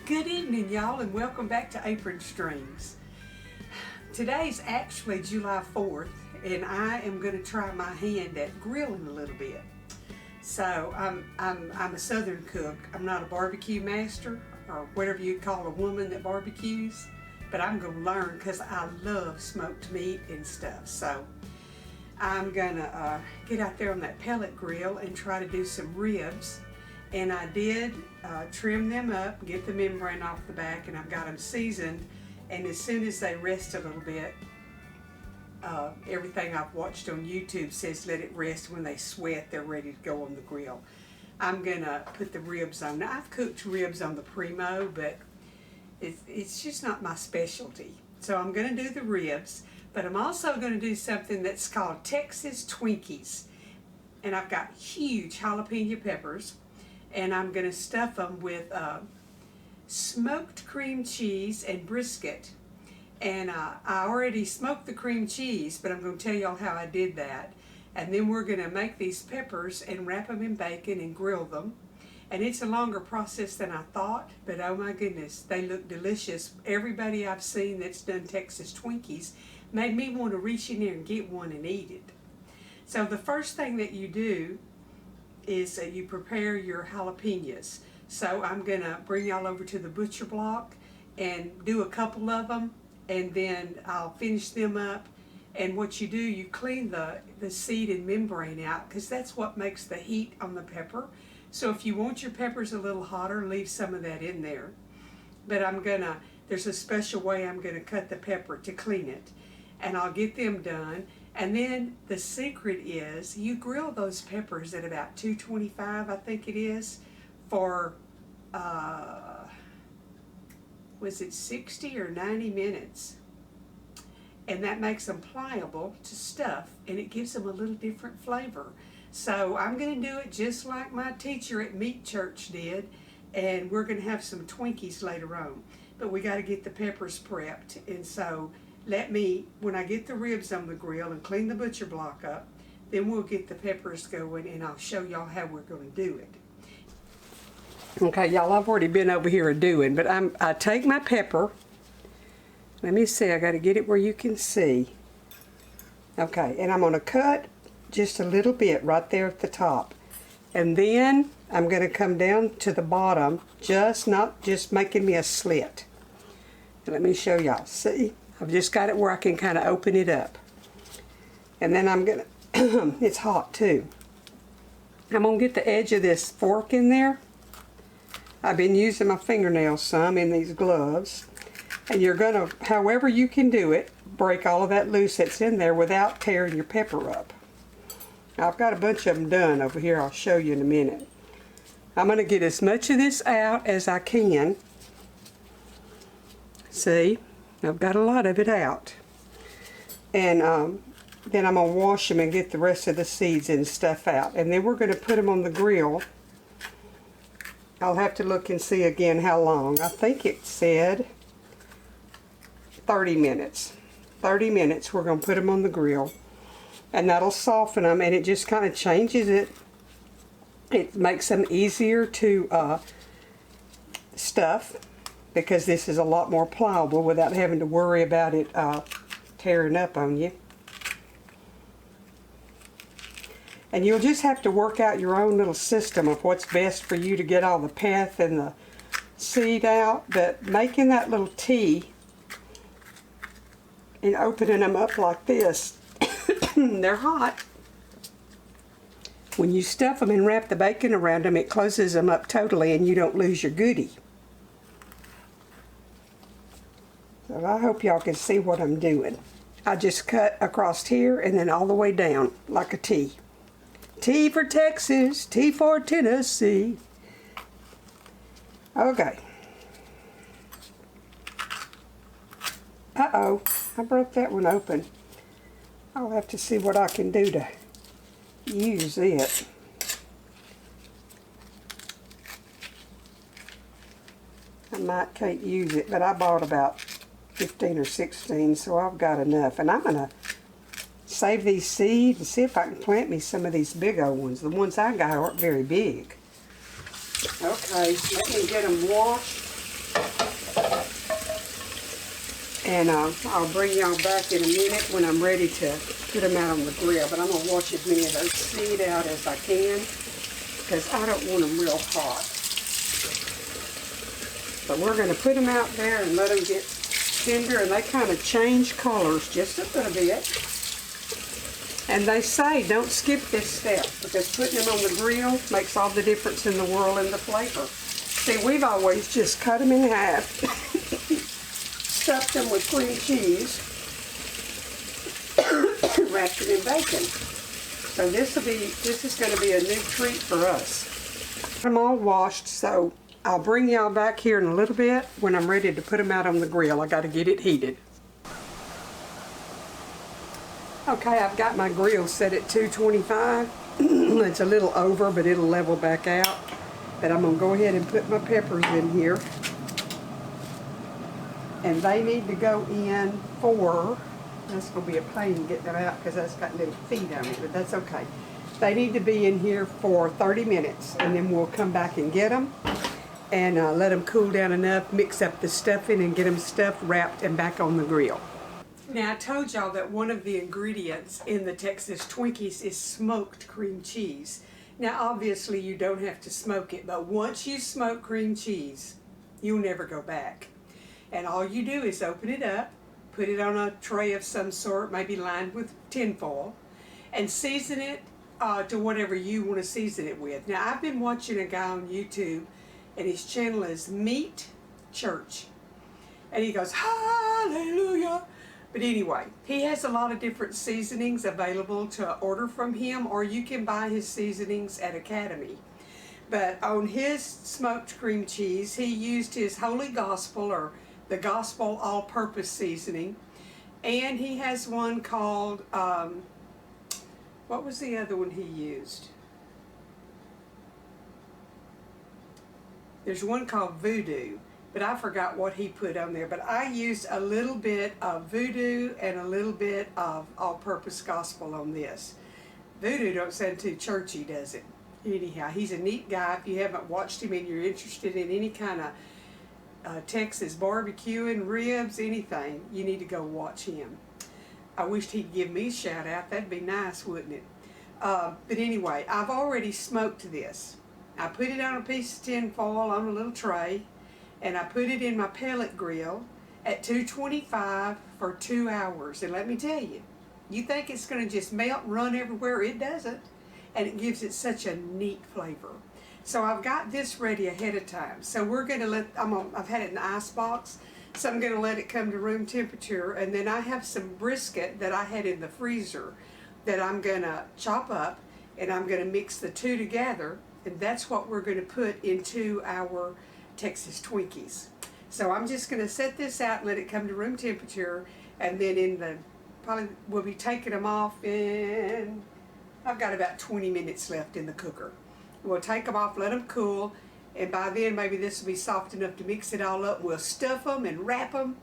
Good evening, y'all, and welcome back to Apron Strings. Today's actually July 4th, and I am going to try my hand at grilling a little bit. So I'm a Southern cook. I'm not a barbecue master or whatever you'd call a woman that barbecues, but I'm going to learn because I love smoked meat and stuff. So I'm going to get out there on that pellet grill and try to do some ribs. And I did trim them up, get the membrane off the back, and I've got them seasoned. And as soon as they rest a little bit, everything I've watched on YouTube says let it rest. When they sweat, they're ready to go on the grill. I'm gonna put the ribs on. Now, I've cooked ribs on the Primo, but it's just not my specialty. So I'm gonna do the ribs, but I'm also gonna do something that's called Texas Twinkies. And I've got huge jalapeno peppers, and I'm going to stuff them with smoked cream cheese and brisket. And I already smoked the cream cheese, but I'm going to tell y'all how I did that. And then we're going to make these peppers and wrap them in bacon and grill them. And it's a longer process than I thought, but oh my goodness, they look delicious. Everybody I've seen that's done Texas Twinkies made me want to reach in there and get one and eat it. So the first thing that you do is you prepare your jalapenos. So I'm going to bring y'all over to the butcher block and do a couple of them, and then I'll finish them up. And what you do, you clean the seed and membrane out, because that's what makes the heat on the pepper. So if you want your peppers a little hotter, leave some of that in there. But there's a special way I'm going to cut the pepper to clean it. And I'll get them done. And then the secret is you grill those peppers at about 225, I think it is, for, was it 60 or 90 minutes? And that makes them pliable to stuff, and it gives them a little different flavor. So I'm going to do it just like my teacher at Meat Church did, and we're going to have some Twinkies later on. But we got to get the peppers prepped, and so when I get the ribs on the grill and clean the butcher block up, then we'll get the peppers going, and I'll show y'all how we're going to do it. Okay, y'all, I've already been over here doing, but I take my pepper. Let me see, I got to get it where you can see. Okay, and I'm going to cut just a little bit right there at the top. And then I'm going to come down to the bottom, not just making me a slit. And let me show y'all. See? I've just got it where I can kind of open it up. And then I'm going to, it's hot too. I'm going to get the edge of this fork in there. I've been using my fingernails some in these gloves. And you're going to, however you can do it, break all of that loose that's in there without tearing your pepper up. Now, I've got a bunch of them done over here. I'll show you in a minute. I'm going to get as much of this out as I can. See? I've got a lot of it out. And then I'm going to wash them and get the rest of the seeds and stuff out. And then we're going to put them on the grill. I'll have to look and see again how long. I think it said 30 minutes. 30 minutes we're going to put them on the grill. And that'll soften them, and it just kind of changes it. It makes them easier to stuff, because this is a lot more pliable without having to worry about it tearing up on you. And you'll just have to work out your own little system of what's best for you to get all the pith and the seed out. But making that little T and opening them up like this, they're hot. When you stuff them and wrap the bacon around them, it closes them up totally and you don't lose your goodie. So I hope y'all can see what I'm doing. I just cut across here and then all the way down like a T. T for Texas, T for Tennessee. Okay. Uh-oh, I broke that one open. I'll have to see what I can do to use it. I might can't use it, but I bought about 15 or 16, so I've got enough. And I'm going to save these seeds and see if I can plant me some of these big old ones. The ones I got aren't very big. Okay, let me get them washed. And I'll bring y'all back in a minute when I'm ready to put them out on the grill. But I'm going to wash as many of those seed out as I can, because I don't want them real hot. But we're going to put them out there and let them get tender, and they kind of change colors just a little bit. And they say don't skip this step, because putting them on the grill makes all the difference in the world in the flavor. See, we've always just cut them in half, stuffed them with cream cheese, wrapped them in bacon. So this is going to be a new treat for us. I'm all washed, so I'll bring y'all back here in a little bit when I'm ready to put them out on the grill. I got to get it heated. Okay, I've got my grill set at 225. It's a little over, but it'll level back out. But I'm going to go ahead and put my peppers in here. And they need to go in for, that's going to be a pain getting them out because that's got little feet on it, but that's okay. They need to be in here for 30 minutes, and then we'll come back and get them. And let them cool down enough, mix up the stuffing, and get them stuffed, wrapped, and back on the grill. Now, I told y'all that one of the ingredients in the Texas Twinkies is smoked cream cheese. Now, obviously, you don't have to smoke it, but once you smoke cream cheese, you'll never go back. And all you do is open it up, put it on a tray of some sort, maybe lined with tin foil, and season it to whatever you want to season it with. Now, I've been watching a guy on YouTube, and his channel is Meat Church. And he goes, hallelujah. But anyway, he has a lot of different seasonings available to order from him, or you can buy his seasonings at Academy. But on his smoked cream cheese, he used his Holy Gospel, or the Gospel All-Purpose Seasoning. And he has one called, what was the other one he used? There's one called Voodoo, but I forgot what he put on there. But I used a little bit of Voodoo and a little bit of All-Purpose Gospel on this. Voodoo don't sound too churchy, does it? Anyhow, he's a neat guy. If you haven't watched him and you're interested in any kind of Texas barbecuing, ribs, anything, you need to go watch him. I wished he'd give me a shout out. That'd be nice, wouldn't it? But anyway, I've already smoked this. I put it on a piece of tin foil on a little tray, and I put it in my pellet grill at 225 for 2 hours. And let me tell you, you think it's going to just melt and run everywhere. It doesn't. And it gives it such a neat flavor. So I've got this ready ahead of time. So we're going to I've had it in the ice box, so I'm going to let it come to room temperature. And then I have some brisket that I had in the freezer that I'm going to chop up, and I'm going to mix the two together. And that's what we're going to put into our Texas Twinkies. So I'm just going to set this out and let it come to room temperature, and then probably we'll be taking them off in, I've got about 20 minutes left in the cooker. We'll take them off, let them cool, and by then maybe this will be soft enough to mix it all up. We'll stuff them and wrap them,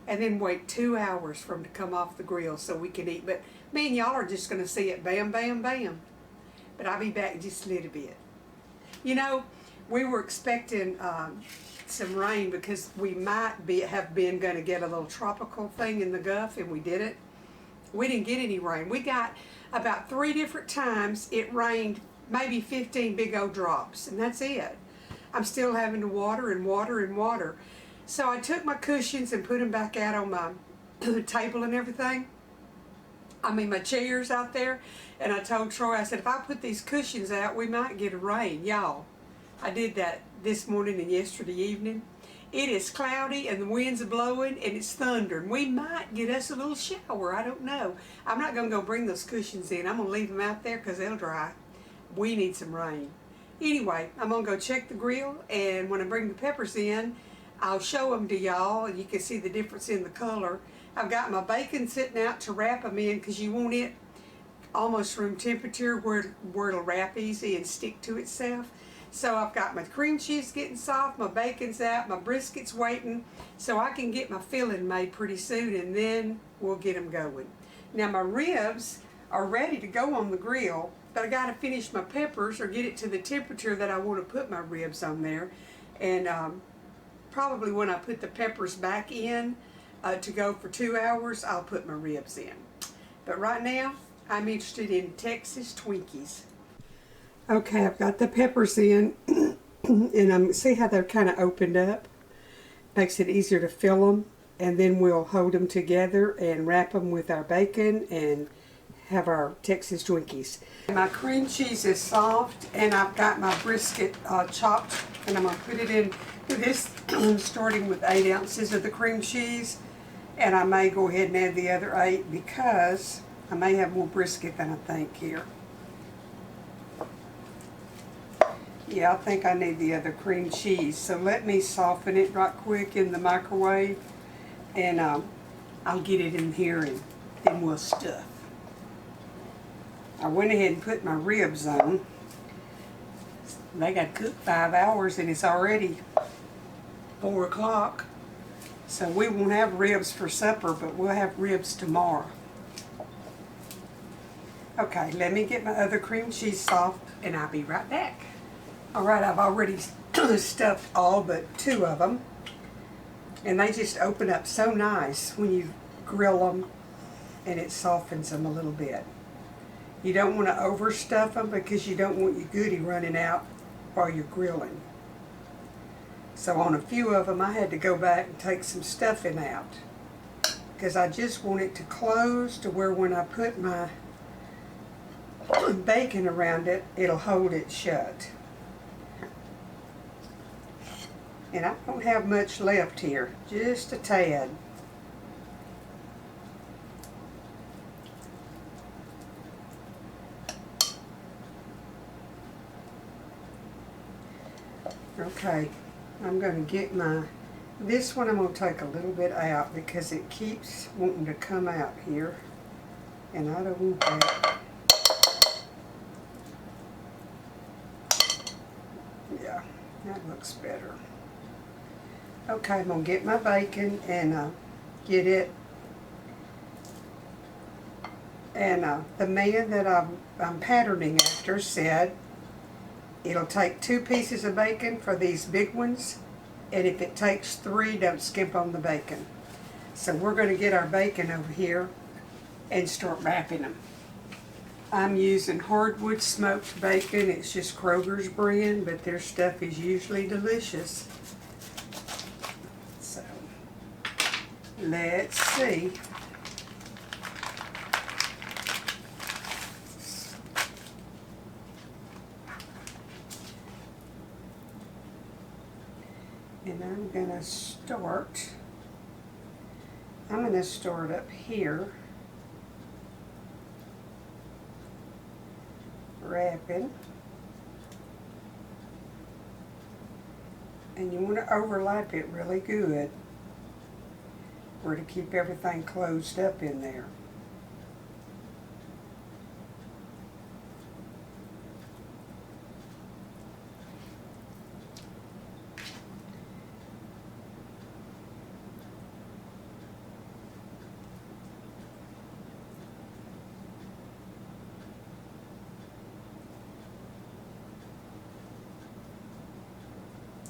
and then wait 2 hours for them to come off the grill so we can eat. But me and y'all are just going to see it bam, bam, bam. But I'll be back just a little bit. You know, we were expecting some rain because we might have been going to get a little tropical thing in the Gulf, and we didn't. We didn't get any rain. We got about 3 different times it rained, maybe 15 big old drops, and that's it. I'm still having to water and water and water. So I took my cushions and put them back out on my table and everything. I mean, my chair's out there, and I told Troy, I said, if I put these cushions out, we might get a rain. Y'all, I did that this morning and yesterday evening. It is cloudy, and the wind's blowing, and it's thundering. We might get us a little shower. I don't know. I'm not going to go bring those cushions in. I'm going to leave them out there because they'll dry. We need some rain. Anyway, I'm going to go check the grill, and when I bring the peppers in, I'll show them to y'all, and you can see the difference in the color. I've got my bacon sitting out to wrap them in because you want it almost room temperature where it'll wrap easy and stick to itself. So I've got my cream cheese getting soft, my bacon's out, my brisket's waiting, so I can get my filling made pretty soon, and then we'll get them going. Now my ribs are ready to go on the grill, but I got to finish my peppers or get it to the temperature that I want to put my ribs on there. And probably when I put the peppers back in, to go for 2 hours, I'll put my ribs in. But right now, I'm interested in Texas Twinkies. Okay, I've got the peppers in, and see how they're kind of opened up? Makes it easier to fill them, and then we'll hold them together and wrap them with our bacon and have our Texas Twinkies. My cream cheese is soft, and I've got my brisket chopped, and I'm going to put it in this, starting with 8 ounces of the cream cheese, and I may go ahead and add the other 8 because I may have more brisket than I think here. Yeah, I think I need the other cream cheese, so let me soften it right quick in the microwave, and I'll get it in here, and then we'll stuff. I went ahead and put my ribs on. They got cooked 5 hours, and it's already 4 o'clock. So we won't have ribs for supper, but we'll have ribs tomorrow. Okay, let me get my other cream cheese soft, and I'll be right back. All right, I've already stuffed all but 2 of them. And they just open up so nice when you grill them, and it softens them a little bit. You don't want to overstuff them because you don't want your goodie running out while you're grilling. So on a few of them, I had to go back and take some stuffing out because I just want it to close to where when I put my bacon around it, it'll hold it shut. And I don't have much left here, just a tad. Okay, I'm going to get this one I'm going to take a little bit out because it keeps wanting to come out here, and I don't want that. Yeah, that looks better. Okay, I'm going to get my bacon and get it. And the man that I'm patterning after said it'll take 2 pieces of bacon for these big ones, and if it takes 3, don't skimp on the bacon. So we're going to get our bacon over here and start wrapping them. I'm using hardwood smoked bacon. It's just Kroger's brand, but their stuff is usually delicious. So let's see. And I'm going to start up here, wrapping, and you want to overlap it really good or to keep everything closed up in there.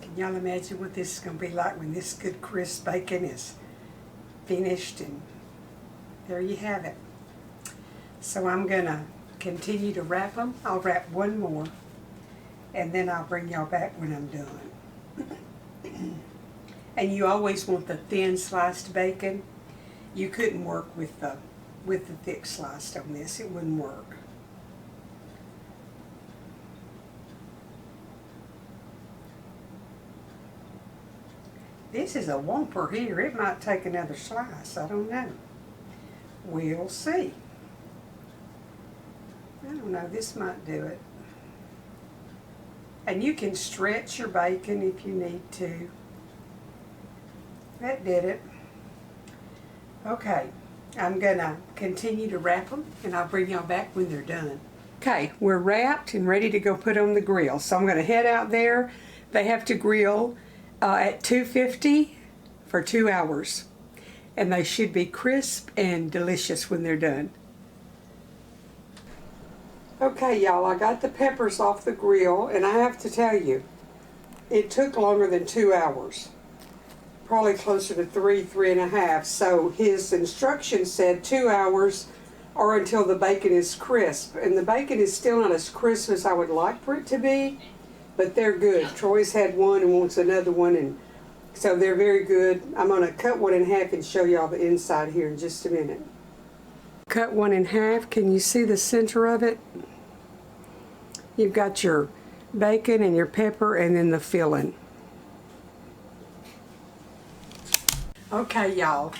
Can y'all imagine what this is going to be like when this good crisp bacon is finished? And there you have it. So I'm going to continue to wrap them. I'll wrap one more, and then I'll bring y'all back when I'm done. And you always want the thin sliced bacon. You couldn't work with the thick sliced on this. It wouldn't work. This is a whomper here. It might take another slice. I don't know. We'll see. I don't know. This might do it. And you can stretch your bacon if you need to. That did it. Okay. I'm going to continue to wrap them, and I'll bring y'all back when they're done. Okay. We're wrapped and ready to go put on the grill. So I'm going to head out there. They have to grill at 250 for 2 hours, and they should be crisp and delicious when they're done. Okay, y'all, I got the peppers off the grill, and I have to tell you, it took longer than 2 hours. probably closer to 3.5. So his instructions said 2 hours or until the bacon is crisp. And the bacon is still not as crisp as I would like for it to be, but they're good. Troy's had one and wants another one, and so they're very good. I'm going to cut one in half and show y'all the inside here in just a minute. Cut one in half. Can you see the center of it? You've got your bacon and your pepper and then the filling. Okay, y'all.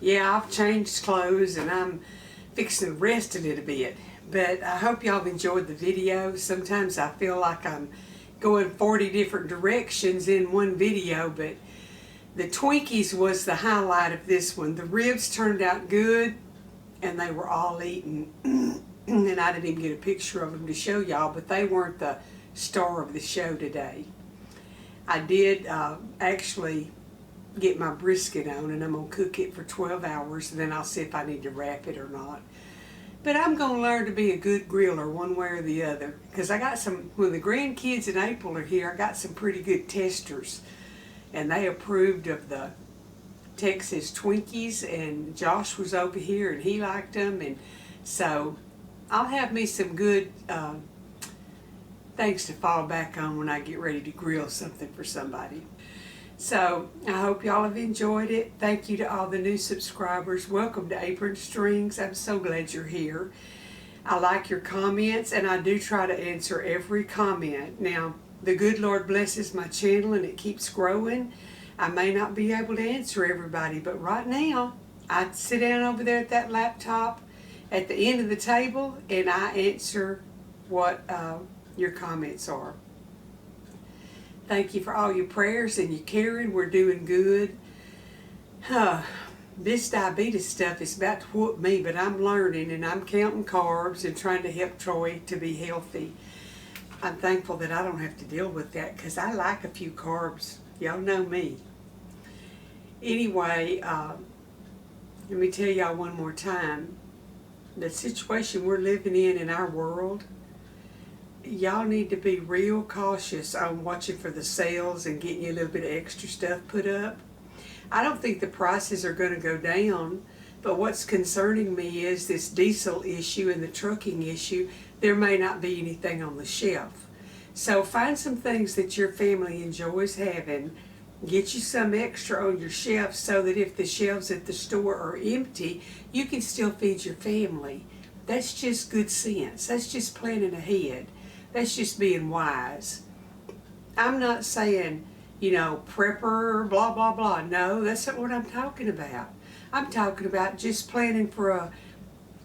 Yeah, I've changed clothes and I'm fixing to rest a little bit. But I hope y'all have enjoyed the video. Sometimes I feel like I'm going 40 different directions in one video, but the Twinkies was the highlight of this one. The ribs turned out good and they were all eaten. And I didn't even get a picture of them to show y'all, but they weren't the star of the show today. I did actually get my brisket on, and I'm going to cook it for 12 hours, and then I'll see if I need to wrap it or not. But I'm going to learn to be a good griller one way or the other, because I got some, when the grandkids in April are here, I got some pretty good testers, and they approved of the Texas Twinkies, and Josh was over here and he liked them, and so I'll have me some good things to fall back on when I get ready to grill something for somebody. So I hope y'all have enjoyed it. Thank you to all the new subscribers. Welcome to Apron Strings. I'm so glad you're here. I like your comments, and I do try to answer every comment. Now, the good Lord blesses my channel and it keeps growing. I may not be able to answer everybody, but right now I sit down over there at that laptop at the end of the table and I answer what your comments are. Thank you for all your prayers and your caring. We're doing good. This diabetes stuff is about to whoop me, but I'm learning and I'm counting carbs and trying to help Troy to be healthy. I'm thankful that I don't have to deal with that because I like a few carbs. Y'all know me. Anyway, let me tell y'all one more time. The situation we're living in our world, y'all need to be real cautious on watching for the sales and getting you a little bit of extra stuff put up. I don't think the prices are going to go down, but what's concerning me is this diesel issue and the trucking issue. There may not be anything on the shelf. So find some things that your family enjoys having. Get you some extra on your shelf so that if the shelves at the store are empty, you can still feed your family. That's just good sense. That's just planning ahead. That's just being wise. I'm not saying, you know, prepper, blah, blah, blah. No, that's not what I'm talking about. I'm talking about just planning for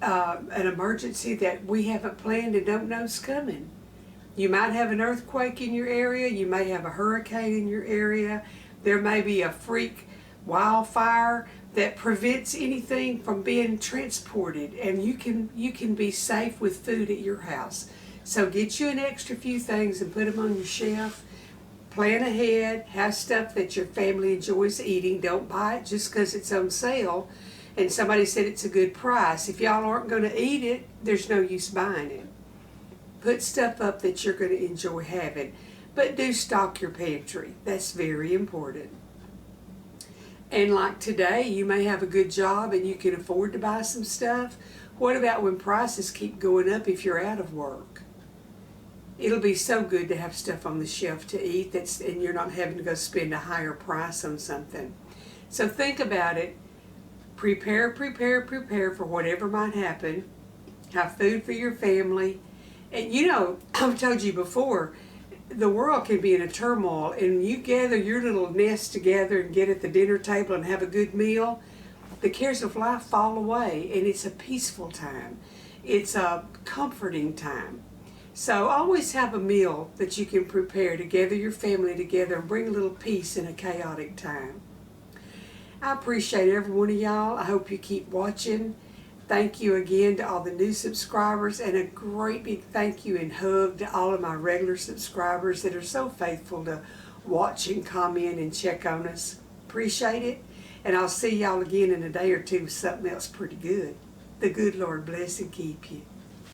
an emergency that we haven't planned and don't know's coming. You might have an earthquake in your area. You may have a hurricane in your area. There may be a freak wildfire that prevents anything from being transported, and you can be safe with food at your house. So get you an extra few things and put them on your shelf. Plan ahead. Have stuff that your family enjoys eating. Don't buy it just because it's on sale and somebody said it's a good price. If y'all aren't going to eat it, there's no use buying it. Put stuff up that you're going to enjoy having. But do stock your pantry. That's very important. And like today, you may have a good job and you can afford to buy some stuff. What about when prices keep going up if you're out of work? It'll be so good to have stuff on the shelf to eat and you're not having to go spend a higher price on something. So think about it. Prepare for whatever might happen. Have food for your family. And you know, I've told you before, the world can be in a turmoil, and you gather your little nest together and get at the dinner table and have a good meal, the cares of life fall away, and it's a peaceful time. It's a comforting time. So always have a meal that you can prepare to gather your family together and bring a little peace in a chaotic time. I appreciate every one of y'all. I hope you keep watching. Thank you again to all the new subscribers, and a great big thank you and hug to all of my regular subscribers that are so faithful to watch and comment and check on us. Appreciate it, and I'll see y'all again in a day or two with something else pretty good. The good Lord bless and keep you.